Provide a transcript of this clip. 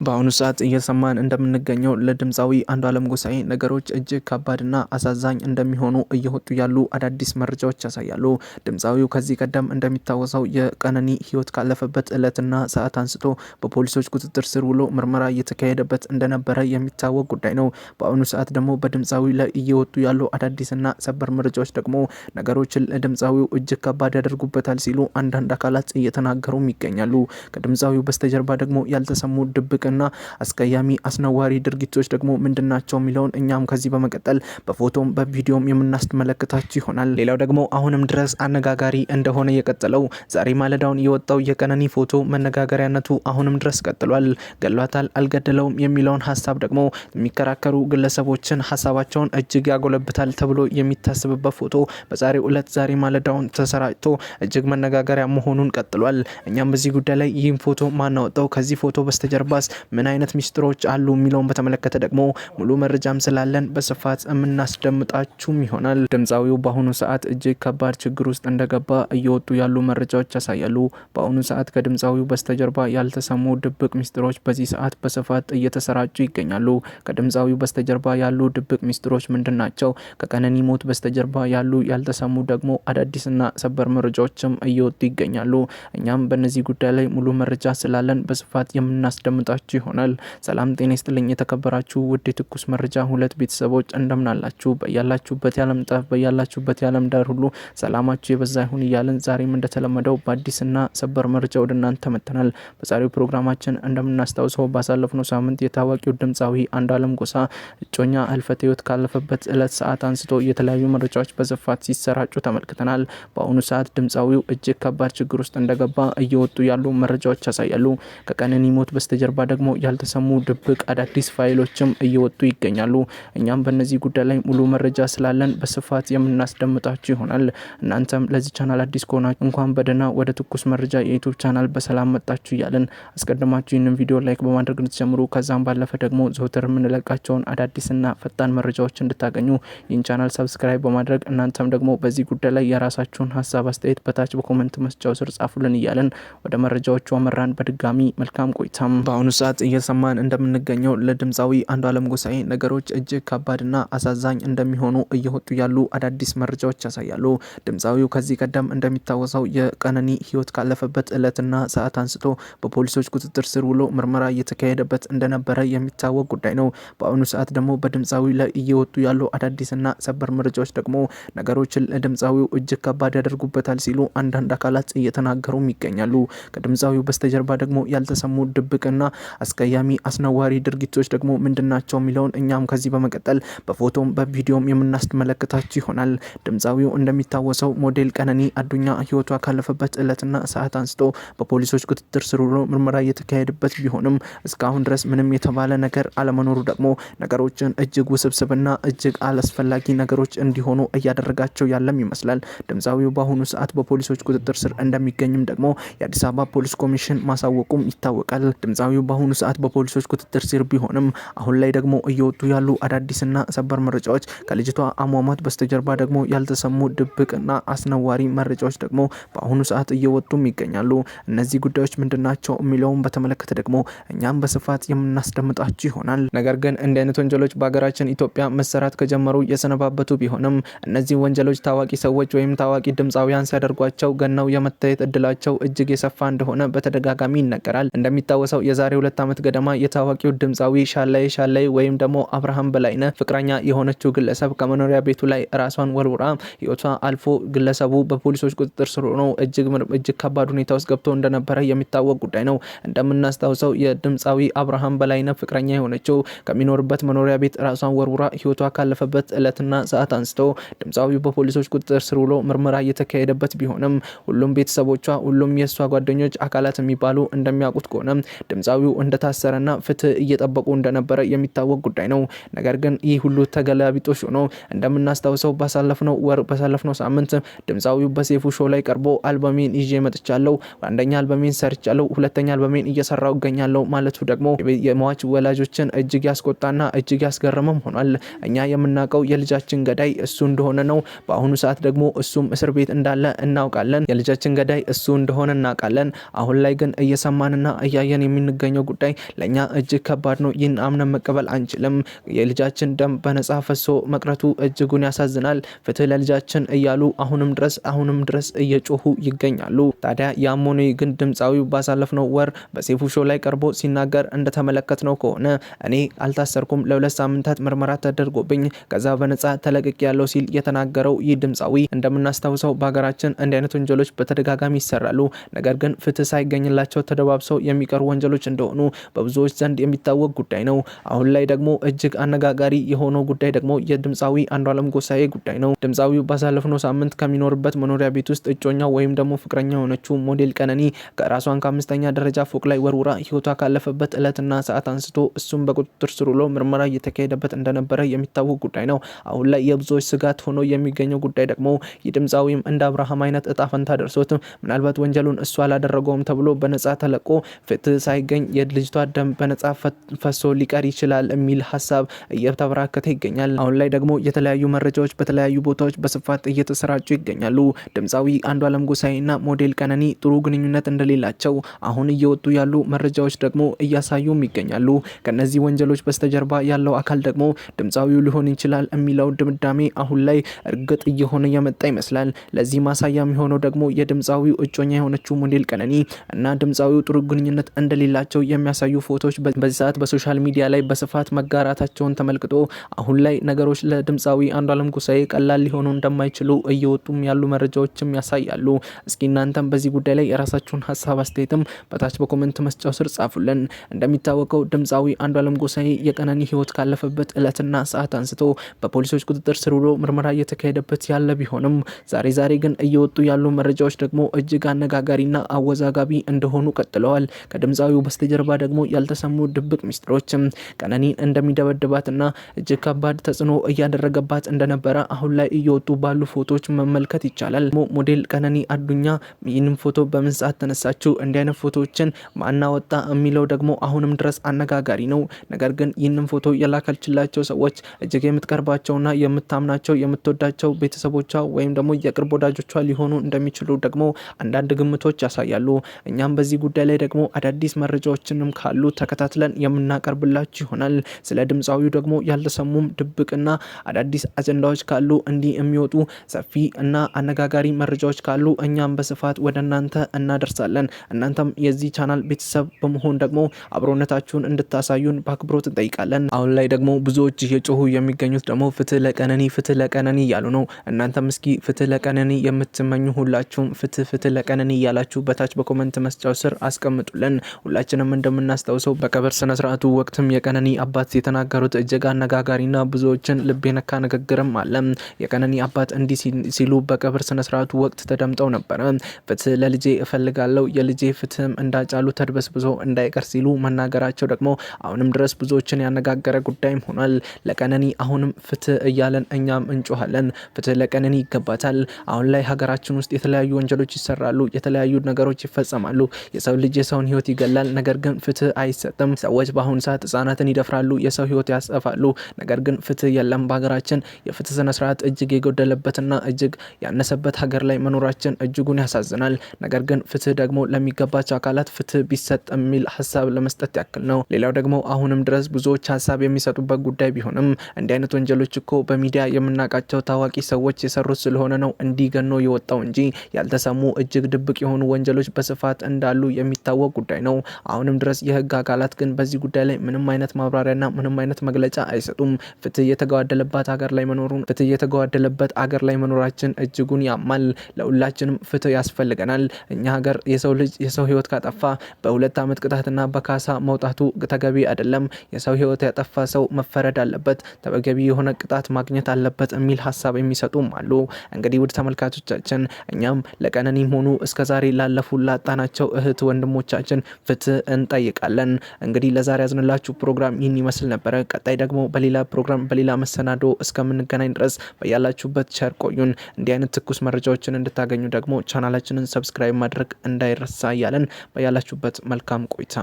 በአሁኑ ሰዓት እየሰማን እንደምንገኘው ለድምፃዊ አንዱዓለም ጎሳኤ ነገሮች እጅግ ከባድና አሳዛኝ እንደሚሆኑ እየወጡ ያሉ አዳዲስ መረጃዎች ያሳያሉ። ድምፃዊው ከዚህ ቀደም እንደሚታወሰው የቀነኒ ሕይወት ካለፈበት ዕለትና ሰዓት አንስቶ በፖሊሶች ቁጥጥር ስር ውሎ ምርመራ እየተካሄደበት እንደነበረ የሚታወቅ ጉዳይ ነው። በአሁኑ ሰዓት ደግሞ በድምፃዊ ላይ እየወጡ ያሉ አዳዲስና ሰበር መረጃዎች ደግሞ ነገሮችን ለድምፃዊው እጅግ ከባድ ያደርጉበታል ሲሉ አንዳንድ አካላት እየተናገሩም ይገኛሉ። ከድምፃዊው በስተጀርባ ደግሞ ያልተሰሙ ድብቅ እና አስቀያሚ አስነዋሪ ድርጊቶች ደግሞ ምንድናቸው የሚለውን እኛም ከዚህ በመቀጠል በፎቶም በቪዲዮም የምናስመለክታችሁ ይሆናል። ሌላው ደግሞ አሁንም ድረስ አነጋጋሪ እንደሆነ የቀጠለው ዛሬ ማለዳውን የወጣው የቀነኒ ፎቶ መነጋገሪያነቱ አሁንም ድረስ ቀጥሏል። ገሏታል አልገደለውም የሚለውን ሀሳብ ደግሞ የሚከራከሩ ግለሰቦችን ሀሳባቸውን እጅግ ያጎለብታል ተብሎ የሚታሰብበት ፎቶ በዛሬው ዕለት ዛሬ ማለዳውን ተሰራጭቶ እጅግ መነጋገሪያ መሆኑን ቀጥሏል። እኛም በዚህ ጉዳይ ላይ ይህን ፎቶ ማናወጣው ከዚህ ፎቶ በስተጀርባስ ምን አይነት ሚስጥሮች አሉ የሚለውን በተመለከተ ደግሞ ሙሉ መረጃም ስላለን በስፋት የምናስደምጣችሁም ይሆናል። ድምፃዊው በአሁኑ ሰዓት እጅግ ከባድ ችግር ውስጥ እንደገባ እየወጡ ያሉ መረጃዎች ያሳያሉ። በአሁኑ ሰዓት ከድምፃዊው በስተጀርባ ያልተሰሙ ድብቅ ሚስጥሮች በዚህ ሰዓት በስፋት እየተሰራጩ ይገኛሉ። ከድምፃዊው በስተጀርባ ያሉ ድብቅ ሚስጥሮች ምንድን ናቸው? ከቀነኒ ሞት በስተጀርባ ያሉ ያልተሰሙ ደግሞ አዳዲስና ሰበር መረጃዎችም እየወጡ ይገኛሉ። እኛም በእነዚህ ጉዳይ ላይ ሙሉ መረጃ ስላለን በስፋት የምናስደምጣችሁ ይሆናል። ሰላም ጤና ይስጥልኝ የተከበራችሁ ውድ የትኩስ መረጃ ሁለት ቤተሰቦች እንደምናላችሁ በያላችሁበት የዓለም ጠፍ በያላችሁበት የዓለም ዳር ሁሉ ሰላማችሁ የበዛ ይሁን እያልን ዛሬም እንደተለመደው በአዲስና ሰበር መረጃ ወደ እናንተ መጥተናል። በዛሬው ፕሮግራማችን እንደምናስታውሰው ባሳለፍነው ሳምንት የታዋቂው ድምፃዊ አንዱዓለም ጎሳ እጮኛ ህልፈተ ህይወት ካለፈበት ዕለት ሰዓት አንስቶ የተለያዩ መረጃዎች በስፋት ሲሰራጩ ተመልክተናል። በአሁኑ ሰዓት ድምፃዊው እጅግ ከባድ ችግር ውስጥ እንደገባ እየወጡ ያሉ መረጃዎች ያሳያሉ። ከቀነኒ ሞት በስተጀርባ ደግሞ ያልተሰሙ ድብቅ አዳዲስ ፋይሎችም እየወጡ ይገኛሉ። እኛም በእነዚህ ጉዳይ ላይ ሙሉ መረጃ ስላለን በስፋት የምናስደምጣችሁ ይሆናል። እናንተም ለዚህ ቻናል አዲስ ከሆናችሁ እንኳን በደህና ወደ ትኩስ መረጃ የዩቲዩብ ቻናል በሰላም መጣችሁ እያለን አስቀድማችሁ ይህንን ቪዲዮ ላይክ በማድረግ እንድትጀምሩ ከዛም ባለፈ ደግሞ ዘውትር የምንለቃቸውን አዳዲስና ፈጣን መረጃዎች እንድታገኙ ይህን ቻናል ሰብስክራይብ በማድረግ እናንተም ደግሞ በዚህ ጉዳይ ላይ የራሳችሁን ሀሳብ አስተያየት በታች በኮሜንት መስጫው ስር ጻፉልን እያለን ወደ መረጃዎቹ አመራን። በድጋሚ መልካም ቆይታም። በአሁኑ ሰዓት እየሰማን እንደምንገኘው ለድምፃዊ አንዱዓለም ጎሳኤ ነገሮች እጅግ ከባድና አሳዛኝ እንደሚሆኑ እየወጡ ያሉ አዳዲስ መረጃዎች ያሳያሉ። ድምፃዊው ከዚህ ቀደም እንደሚታወሰው የቀነኒ ሕይወት ካለፈበት ዕለትና ሰዓት አንስቶ በፖሊሶች ቁጥጥር ስር ውሎ ምርመራ እየተካሄደበት እንደነበረ የሚታወቅ ጉዳይ ነው። በአሁኑ ሰዓት ደግሞ በድምፃዊ ላይ እየወጡ ያሉ አዳዲስና ሰበር መረጃዎች ደግሞ ነገሮችን ለድምፃዊው እጅግ ከባድ ያደርጉበታል ሲሉ አንዳንድ አካላት እየተናገሩም ይገኛሉ። ከድምፃዊው በስተጀርባ ደግሞ ያልተሰሙ ድብቅና አስቀያሚ አስነዋሪ ድርጊቶች ደግሞ ምንድናቸው የሚለውን እኛም ከዚህ በመቀጠል በፎቶም በቪዲዮም የምናስመለክታችሁ ይሆናል። ድምፃዊው እንደሚታወሰው ሞዴል ቀነኒ አዱኛ ሕይወቷ ካለፈበት ዕለትና ሰዓት አንስቶ በፖሊሶች ቁጥጥር ስር ውሎ ምርመራ እየተካሄደበት ቢሆንም እስካሁን ድረስ ምንም የተባለ ነገር አለመኖሩ ደግሞ ነገሮችን እጅግ ውስብስብና እጅግ አላስፈላጊ ነገሮች እንዲሆኑ እያደረጋቸው ያለም ይመስላል። ድምፃዊው በአሁኑ ሰዓት በፖሊሶች ቁጥጥር ስር እንደሚገኝም ደግሞ የአዲስ አበባ ፖሊስ ኮሚሽን ማሳወቁም ይታወቃል። ድምፃዊው በአሁኑ ሰዓት በፖሊሶች ቁጥጥር ስር ቢሆንም አሁን ላይ ደግሞ እየወጡ ያሉ አዳዲስና ሰበር መረጃዎች ከልጅቷ አሟሟት በስተጀርባ ደግሞ ያልተሰሙ ድብቅና አስነዋሪ መረጃዎች ደግሞ በአሁኑ ሰዓት እየወጡም ይገኛሉ። እነዚህ ጉዳዮች ምንድናቸው የሚለውን በተመለከተ ደግሞ እኛም በስፋት የምናስደምጣችሁ ይሆናል። ነገር ግን እንዲህ አይነት ወንጀሎች በሀገራችን ኢትዮጵያ መሰራት ከጀመሩ የሰነባበቱ ቢሆንም እነዚህ ወንጀሎች ታዋቂ ሰዎች ወይም ታዋቂ ድምፃውያን ሲያደርጓቸው ገናው የመታየት እድላቸው እጅግ የሰፋ እንደሆነ በተደጋጋሚ ይነገራል። እንደሚታወሰው የዛሬ 2 ዓመት ገደማ የታዋቂው ድምፃዊ ሻላይ ወይም ደግሞ አብርሃም በላይነህ ፍቅረኛ የሆነችው ግለሰብ ከመኖሪያ ቤቱ ላይ ራሷን ወርውራ ሕይወቷ አልፎ ግለሰቡ በፖሊሶች ቁጥጥር ስር ሆኖ እጅግ ከባድ ሁኔታ ውስጥ ገብቶ እንደነበረ የሚታወቅ ጉዳይ ነው። እንደምናስታውሰው የድምፃዊ አብርሃም በላይነህ ፍቅረኛ የሆነችው ከሚኖርበት መኖሪያ ቤት ራሷን ወርውራ ሕይወቷ ካለፈበት ዕለትና ሰዓት አንስቶ ድምፃዊው በፖሊሶች ቁጥጥር ስር ውሎ ምርመራ እየተካሄደበት ቢሆንም ሁሉም ቤተሰቦቿ ሁሉም የእሷ ጓደኞች አካላት የሚባሉ እንደሚያውቁት ከሆነ ድምፃዊው እንደታሰረና ፍትህ እየጠበቁ እንደነበረ የሚታወቅ ጉዳይ ነው። ነገር ግን ይህ ሁሉ ተገላቢጦሽ ሆኖ እንደምናስታውሰው ባሳለፍነው ሳምንት ድምፃዊው በሴፉ ሾው ላይ ቀርቦ አልበሜን ይዤ መጥቻለሁ፣ አንደኛ አልበሜን ሰርቻለሁ፣ ሁለተኛ አልበሜን እየሰራው እገኛለሁ ማለቱ ደግሞ የሟች ወላጆችን እጅግ ያስቆጣና እጅግ ያስገረመም ሆኗል። እኛ የምናውቀው የልጃችን ገዳይ እሱ እንደሆነ ነው። በአሁኑ ሰዓት ደግሞ እሱም እስር ቤት እንዳለ እናውቃለን። የልጃችን ገዳይ እሱ እንደሆነ እናውቃለን። አሁን ላይ ግን እየሰማንና እያየን የምንገኘው ጉዳይ ለኛ እጅግ ከባድ ነው። ይህን አምነን መቀበል አንችልም። የልጃችን ደም በነጻ ፈሶ መቅረቱ እጅጉን ያሳዝናል። ፍትህ ለልጃችን እያሉ አሁንም ድረስ እየጮሁ ይገኛሉ። ታዲያ ያም ሆኖ ግን ድምፃዊው ባሳለፍነው ወር በሴፉ ሾው ላይ ቀርቦ ሲናገር እንደተመለከትነው ከሆነ እኔ አልታሰርኩም፣ ለ2 ሳምንታት ምርመራ ተደርጎብኝ ከዛ በነጻ ተለቅቄ ያለው ሲል የተናገረው ይህ ድምፃዊ እንደምናስታውሰው በሀገራችን እንዲህ አይነት ወንጀሎች በተደጋጋሚ ይሰራሉ። ነገር ግን ፍትህ ሳይገኝላቸው ተደባብሰው የሚቀሩ ወንጀሎች እንደሆኑ በብዙዎች ዘንድ የሚታወቅ ጉዳይ ነው። አሁን ላይ ደግሞ እጅግ አነጋጋሪ የሆነው ጉዳይ ደግሞ የድምፃዊ አንዱዓለም ጎሳኤ ጉዳይ ነው። ድምፃዊው ባሳለፍነው ሳምንት ከሚኖርበት መኖሪያ ቤት ውስጥ እጮኛው ወይም ደግሞ ፍቅረኛ የሆነችው ሞዴል ቀነኒ ከራሷን ከ5ኛ ደረጃ ፎቅ ላይ ወርውራ ህይወቷ ካለፈበት እለትና ሰዓት አንስቶ እሱም በቁጥጥር ስር ውሎ ምርመራ እየተካሄደበት እንደነበረ የሚታወቅ ጉዳይ ነው። አሁን ላይ የብዙዎች ስጋት ሆኖ የሚገኘው ጉዳይ ደግሞ የድምፃዊም እንደ አብርሃም አይነት እጣ ፈንታ ደርሶት ምናልባት ወንጀሉን እሱ አላደረገውም ተብሎ በነጻ ተለቆ ፍትህ ሳይገኝ የልጅቷ ደም በነጻ ፈሶ ሊቀር ይችላል የሚል ሀሳብ እየተበራከተ ይገኛል። አሁን ላይ ደግሞ የተለያዩ መረጃዎች በተለያዩ ቦታዎች በስፋት እየተሰራጩ ይገኛሉ። ድምፃዊ አንዱዓለም ጎሳኤና ሞዴል ቀነኒ ጥሩ ግንኙነት እንደሌላቸው አሁን እየወጡ ያሉ መረጃዎች ደግሞ እያሳዩም ይገኛሉ። ከነዚህ ወንጀሎች በስተጀርባ ያለው አካል ደግሞ ድምፃዊው ሊሆን ይችላል የሚለው ድምዳሜ አሁን ላይ እርግጥ እየሆነ የመጣ ይመስላል። ለዚህ ማሳያ የሚሆነው ደግሞ የድምፃዊው እጮኛ የሆነችው ሞዴል ቀነኒ እና ድምፃዊው ጥሩ ግንኙነት እንደሌላቸው የሚያሳዩ ፎቶዎች በዚህ ሰዓት በሶሻል ሚዲያ ላይ በስፋት መጋራታቸውን ተመልክቶ አሁን ላይ ነገሮች ለድምፃዊ አንዱዓለም ጎሳኤ ቀላል ሊሆኑ እንደማይችሉ እየወጡም ያሉ መረጃዎችም ያሳያሉ። እስኪ እናንተም በዚህ ጉዳይ ላይ የራሳችሁን ሀሳብ አስተያየትም በታች በኮሜንት መስጫው ስር ጻፉልን። እንደሚታወቀው ድምፃዊ አንዱዓለም ጎሳኤ የቀነኒ ህይወት ካለፈበት እለትና ሰዓት አንስቶ በፖሊሶች ቁጥጥር ስር ውሎ ምርመራ እየተካሄደበት ያለ ቢሆንም ዛሬ ግን እየወጡ ያሉ መረጃዎች ደግሞ እጅግ አነጋጋሪና አወዛጋቢ እንደሆኑ ቀጥለዋል። ከድምፃዊው በስተጀርባ ደግሞ ያልተሰሙ ድብቅ ሚስጥሮችም ቀነኒን እንደሚደበድባትና እጅግ ከባድ ተጽዕኖ እያደረገባት እንደነበረ አሁን ላይ እየወጡ ባሉ ፎቶዎች መመልከት ይቻላል። ሞዴል ቀነኒ አዱኛ ይህንን ፎቶ በምን ሰዓት ተነሳችው? እንዲህ አይነት ፎቶዎችን ማናወጣ የሚለው ደግሞ አሁንም ድረስ አነጋጋሪ ነው። ነገር ግን ይህንን ፎቶ የላከችላቸው ሰዎች እጅግ የምትቀርባቸውና የምታምናቸው የምትወዳቸው ቤተሰቦቿ ወይም ደግሞ የቅርብ ወዳጆቿ ሊሆኑ እንደሚችሉ ደግሞ አንዳንድ ግምቶች ያሳያሉ። እኛም በዚህ ጉዳይ ላይ ደግሞ አዳዲስ መረጃዎችንም ካሉ ተከታትለን የምናቀርብላችሁ ይሆናል። ስለ ድምፃዊው ደግሞ ያልተሰሙም ድብቅና አዳዲስ አጀንዳዎች ካሉ እንዲህ የሚወጡ ሰፊ እና አነጋጋሪ መረጃዎች ካሉ እኛም በስፋት ወደ እናንተ እናደርሳለን። እናንተም የዚህ ቻናል ቤተሰብ በመሆን ደግሞ አብሮነታችሁን እንድታሳዩን በአክብሮት እንጠይቃለን። አሁን ላይ ደግሞ ብዙዎች እየጮሁ የሚገኙት ደግሞ ፍትህ ለቀነኒ እያሉ ነው። እናንተም እስኪ ፍትህ ለቀነኒ የምትመኙ ሁላችሁም ፍትህ ለቀነኒ እያላችሁ በታች በኮመንት መስጫው ስር አስቀምጡልን። ሁላችንም እንደምናስታውሰው በቀብር ስነ ስርዓቱ ወቅትም የቀነኒ አባት የተናገሩት እጅግ አነጋጋሪና ብዙዎችን ልብ የነካ ንግግርም አለ። የቀነኒ አባት እንዲህ ሲሉ በቀብር ስነ ስርዓቱ ወቅት ተደምጠው ነበረ። ፍትህ ለልጄ እፈልጋለሁ፣ የልጄ ፍትህም እንዳጫሉ ተድበስብሶ እንዳይቀር ሲሉ መናገራቸው ደግሞ አሁንም ድረስ ብዙዎችን ያነጋገረ ጉዳይም ሆኗል። ለቀነኒ አሁንም ፍትህ እያለን እኛም እንጮሃለን። ፍትህ ለቀነኒ ይገባታል። አሁን ላይ ሀገራችን ውስጥ የተለያዩ ወንጀሎች ይሰራሉ፣ የተለያዩ ነገሮች ይፈጸማሉ። የሰው ልጅ የሰውን ህይወት ይገላል፣ ነገር ግን ፍትህ አይሰጥም። ሰዎች በአሁኑ ሰዓት ህጻናትን ይደፍራሉ፣ የሰው ህይወት ያስጠፋሉ፣ ነገር ግን ፍትህ የለም። በሀገራችን የፍትህ ስነ ስርዓት እጅግ የጎደለበትና እጅግ ያነሰበት ሀገር ላይ መኖራችን እጅጉን ያሳዝናል። ነገር ግን ፍትህ ደግሞ ለሚገባቸው አካላት ፍትህ ቢሰጥ የሚል ሀሳብ ለመስጠት ያክል ነው። ሌላው ደግሞ አሁንም ድረስ ብዙዎች ሀሳብ የሚሰጡበት ጉዳይ ቢሆንም እንዲህ አይነት ወንጀሎች እኮ በሚዲያ የምናውቃቸው ታዋቂ ሰዎች የሰሩት ስለሆነ ነው እንዲገኖ የወጣው እንጂ ያልተሰሙ እጅግ ድብቅ የሆኑ ወንጀሎች በስፋት እንዳሉ የሚታወቅ ጉዳይ ነው። አሁንም ድረስ የህግ አካላት ግን በዚህ ጉዳይ ላይ ምንም አይነት ማብራሪያና ምንም አይነት መግለጫ አይሰጡም። ፍትህ የተጓደለበት አገር ላይ መኖራችን እጅጉን ያማል። ለሁላችንም ፍትህ ያስፈልገናል። እኛ ሀገር የሰው ልጅ የሰው ህይወት ካጠፋ በ2 ዓመት ቅጣትና በካሳ መውጣቱ ተገቢ አይደለም። የሰው ህይወት ያጠፋ ሰው መፈረድ አለበት፣ ተገቢ የሆነ ቅጣት ማግኘት አለበት የሚል ሀሳብ የሚሰጡም አሉ። እንግዲህ ውድ ተመልካቾቻችን እኛም ለቀነኒም ሆኑ እስከዛሬ ላለፉ ላጣናቸው እህት ወንድሞቻችን ፍትህ እንጠይቃለን። እንግዲህ ለዛሬ ያዝንላችሁ ፕሮግራም ይህን ይመስል ነበረ። ቀጣይ ደግሞ በሌላ ፕሮግራም በሌላ መሰናዶ እስከምንገናኝ ድረስ በያላችሁበት ቸር ቆዩን። እንዲህ አይነት ትኩስ መረጃዎችን እንድታገኙ ደግሞ ቻናላችንን ሰብስክራይብ ማድረግ እንዳይረሳ እያለን በያላችሁበት መልካም ቆይታ